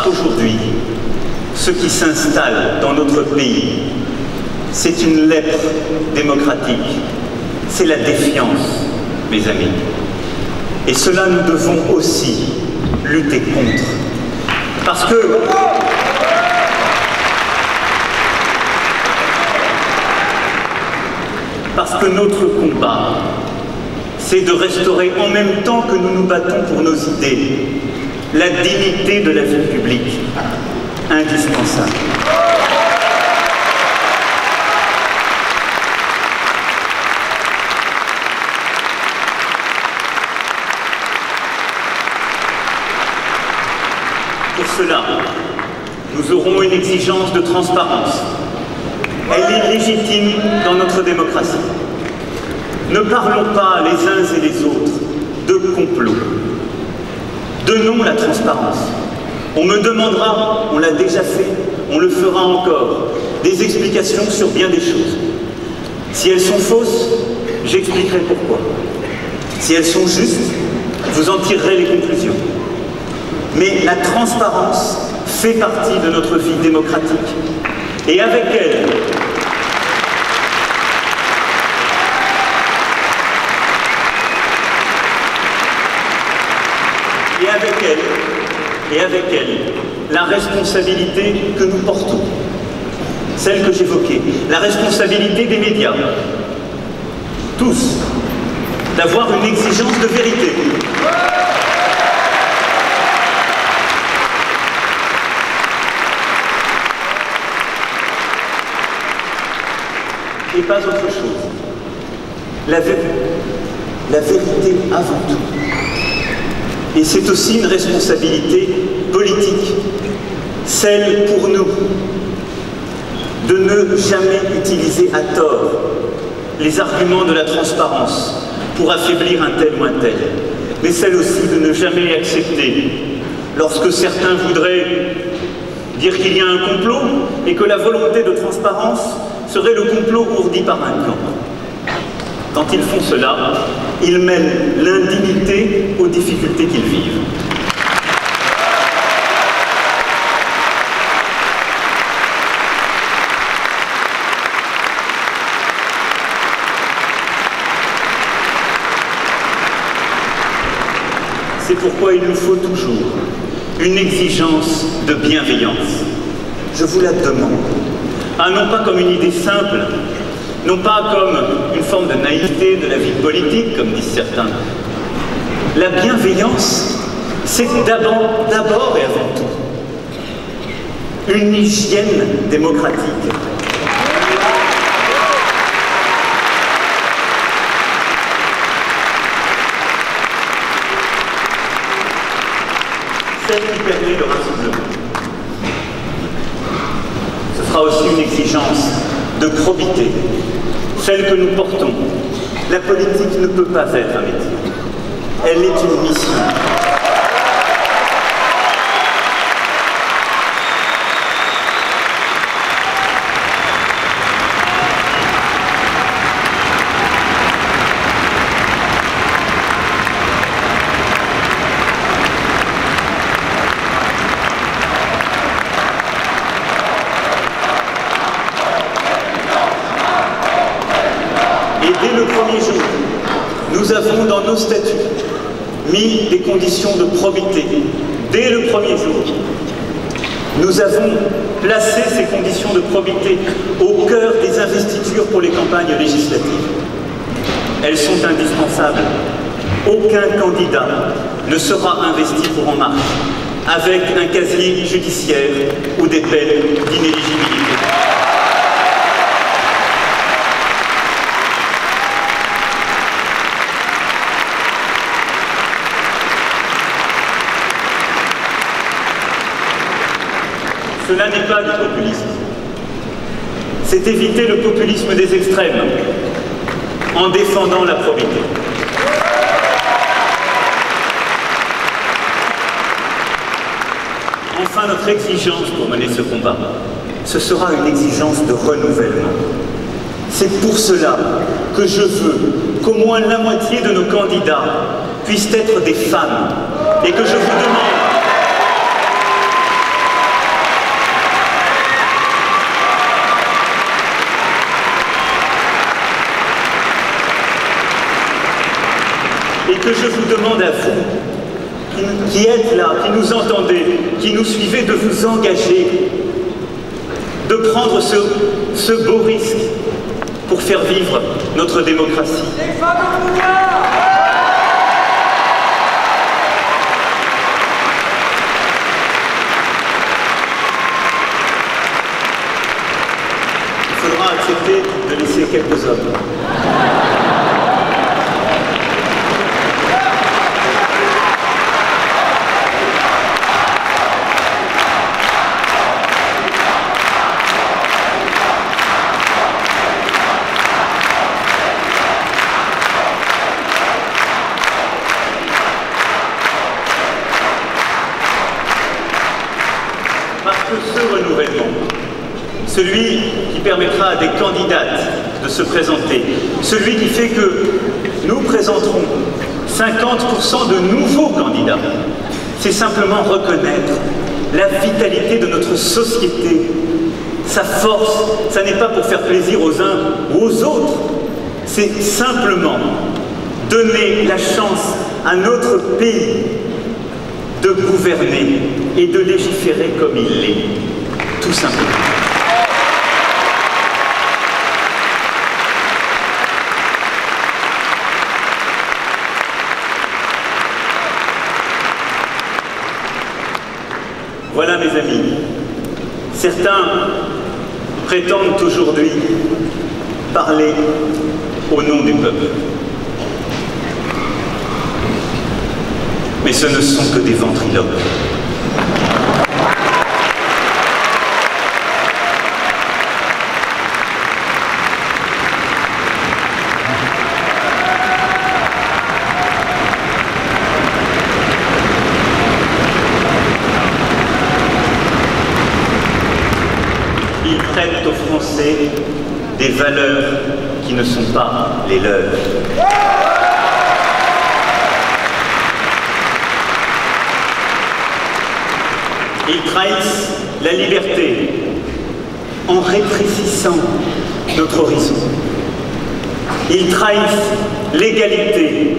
qu'aujourd'hui, ce qui s'installe dans notre pays, c'est une lèpre démocratique, c'est la défiance, mes amis. Et cela, nous devons aussi lutter contre. Parce que notre combat, c'est de restaurer en même temps que nous nous battons pour nos idées, la dignité de la vie publique, indispensable. Pour cela, nous aurons une exigence de transparence. Elle est légitime dans notre démocratie. Ne parlons pas les uns et les autres de complot. Donnons la transparence. On me demandera, on l'a déjà fait, on le fera encore, des explications sur bien des choses. Si elles sont fausses, j'expliquerai pourquoi. Si elles sont justes, vous en tirerez les conclusions. Mais la transparence fait partie de notre vie démocratique. Et avec elle, la responsabilité que nous portons, celle que j'évoquais, la responsabilité des médias, tous, d'avoir une exigence de vérité. Et pas autre chose. La vérité avant tout. Et c'est aussi une responsabilité politique, celle pour nous de ne jamais utiliser à tort les arguments de la transparence pour affaiblir un tel ou un tel, mais celle aussi de ne jamais accepter lorsque certains voudraient dire qu'il y a un complot et que la volonté de transparence serait le complot ourdi par un camp. Quand ils font cela, ils mêlent l'indignité aux difficultés qu'ils vivent. C'est pourquoi il nous faut toujours une exigence de bienveillance. Je vous la demande. Ah, non pas comme une idée simple, non pas comme une forme de naïveté de la vie politique, comme disent certains. La bienveillance, c'est d'abord et avant tout une hygiène démocratique. Celle qui permet le rassemblement. Ce sera aussi une exigence de probité, celle que nous portons. La politique ne peut pas être un métier. Elle est une mission. Dès le premier jour, nous avons dans nos statuts mis des conditions de probité. Dès le premier jour, nous avons placé ces conditions de probité au cœur des investitures pour les campagnes législatives. Elles sont indispensables. Aucun candidat ne sera investi pour En Marche avec un casier judiciaire ou des peines d'inéligibilité. Cela n'est pas du populisme. C'est éviter le populisme des extrêmes en défendant la probité. Enfin, notre exigence pour mener ce combat, ce sera une exigence de renouvellement. C'est pour cela que je veux qu'au moins la moitié de nos candidats puissent être des femmes et que je vous demande que je vous demande à vous, qui êtes là, qui nous entendez, qui nous suivez, de vous engager, de prendre ce beau risque pour faire vivre notre démocratie. Il faudra accepter de laisser quelques hommes. Parce que ce renouvellement, celui qui permettra à des candidates de se présenter, celui qui fait que nous présenterons 50% de nouveaux candidats, c'est simplement reconnaître la vitalité de notre société, sa force. Ça n'est pas pour faire plaisir aux uns ou aux autres, c'est simplement donner la chance à notre pays de gouverner et de légiférer comme il l'est, tout simplement. Voilà, mes amis, certains prétendent aujourd'hui parler au nom du peuple. Mais ce ne sont que des ventriloques. Ils prêtent aux Français des valeurs qui ne sont pas les leurs. Ils trahissent la liberté en rétrécissant notre horizon. Ils trahissent l'égalité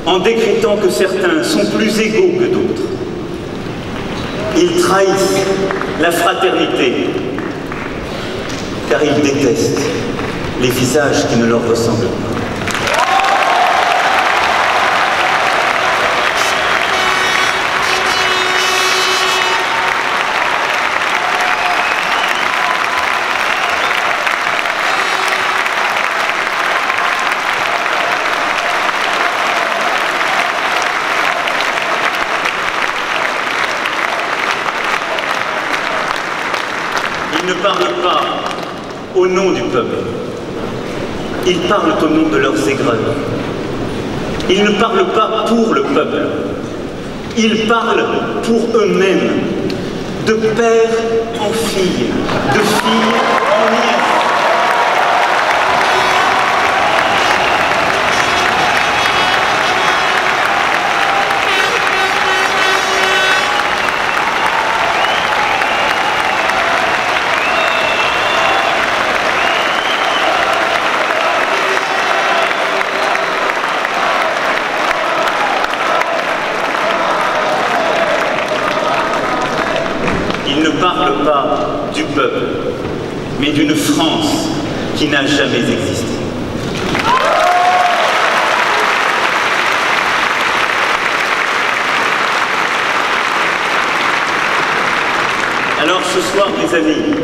en décrétant que certains sont plus égaux que d'autres. Ils trahissent la fraternité car ils détestent les visages qui ne leur ressemblent pas. Ils ne parlent pas au nom du peuple, ils parlent au nom de leurs aigreurs. Ils ne parlent pas pour le peuple, ils parlent pour eux-mêmes, de père en fille, de fille en nièce. Ils ne parlent pas du peuple, mais d'une France qui n'a jamais existé. Alors ce soir, mes amis,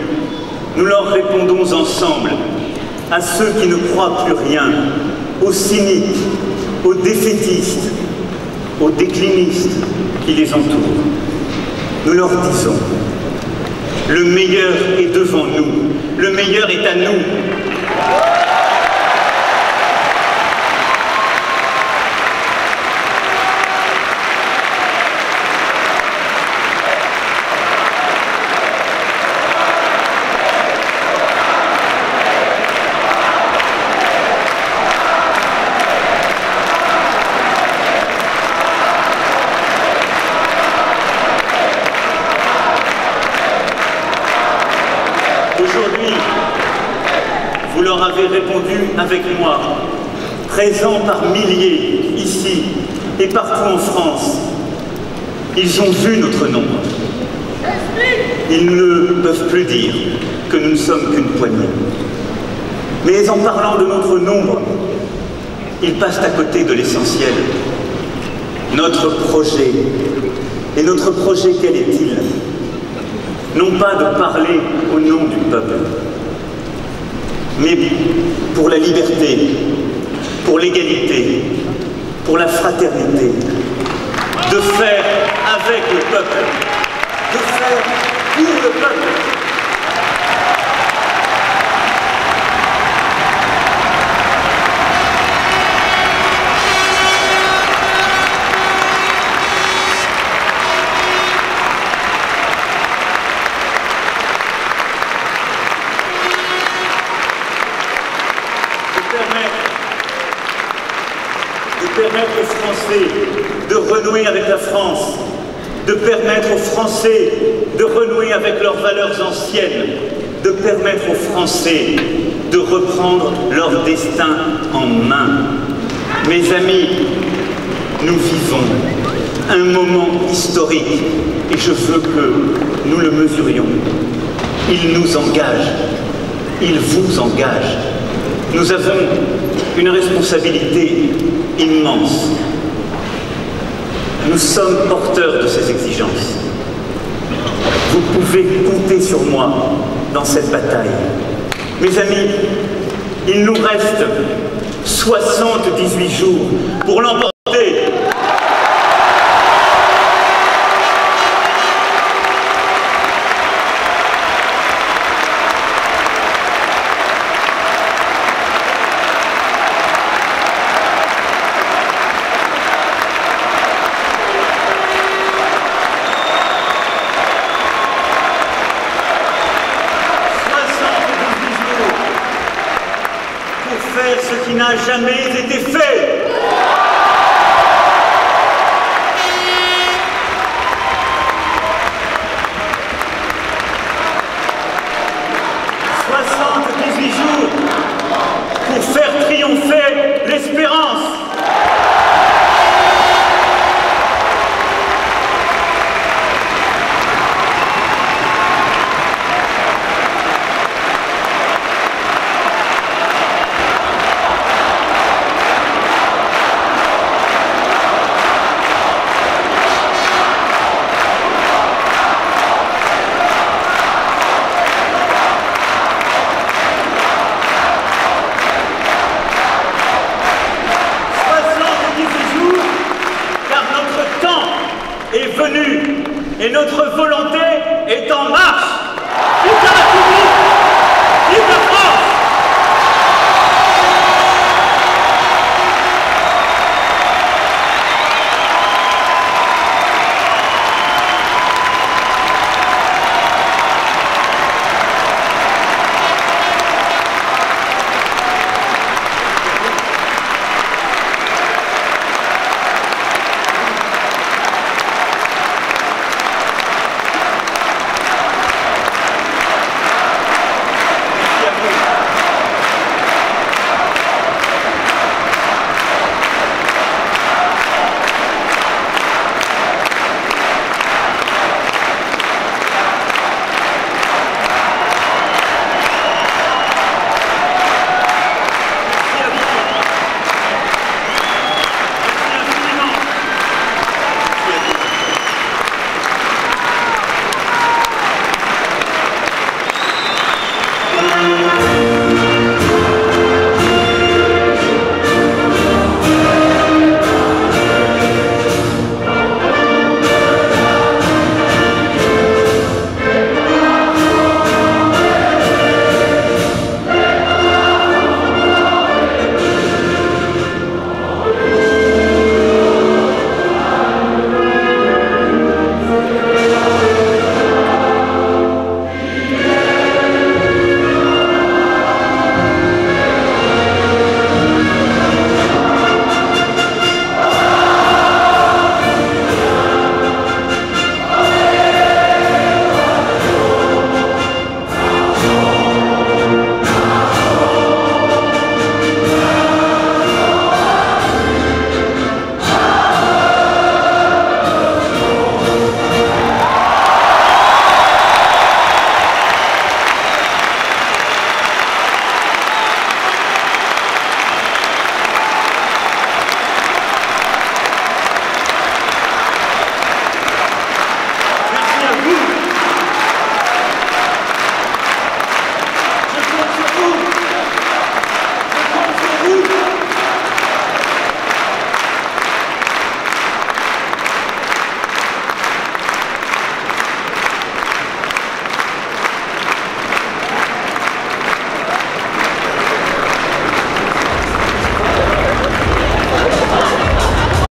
nous leur répondons ensemble à ceux qui ne croient plus rien, aux cyniques, aux défaitistes, aux déclinistes qui les entourent. Nous leur disons: le meilleur est devant nous, le meilleur est à nous. Aujourd'hui, vous leur avez répondu avec moi, présents par milliers ici. ici et partout en France, ils ont vu notre nombre. Ils ne peuvent plus dire que nous ne sommes qu'une poignée. Mais en parlant de notre nombre, ils passent à côté de l'essentiel. Notre projet. Et notre projet, quel est-il? Non pas de parler au nom du peuple, mais pour la liberté, pour l'égalité, pour la fraternité, de faire avec le peuple, de faire pour le peuple. De permettre aux Français de renouer avec la France, de permettre aux Français de renouer avec leurs valeurs anciennes, de permettre aux Français de reprendre leur destin en main. Mes amis, nous vivons un moment historique et je veux que nous le mesurions. Il nous engage, il vous engage. Nous avons une responsabilité immense. Nous sommes porteurs de ces exigences. Vous pouvez compter sur moi dans cette bataille. Mes amis, il nous reste 78 jours pour l'emporter. Faire ce qui n'a jamais été fait. Jours pour faire triompher l'espérance. Est venu et notre volonté est en marche.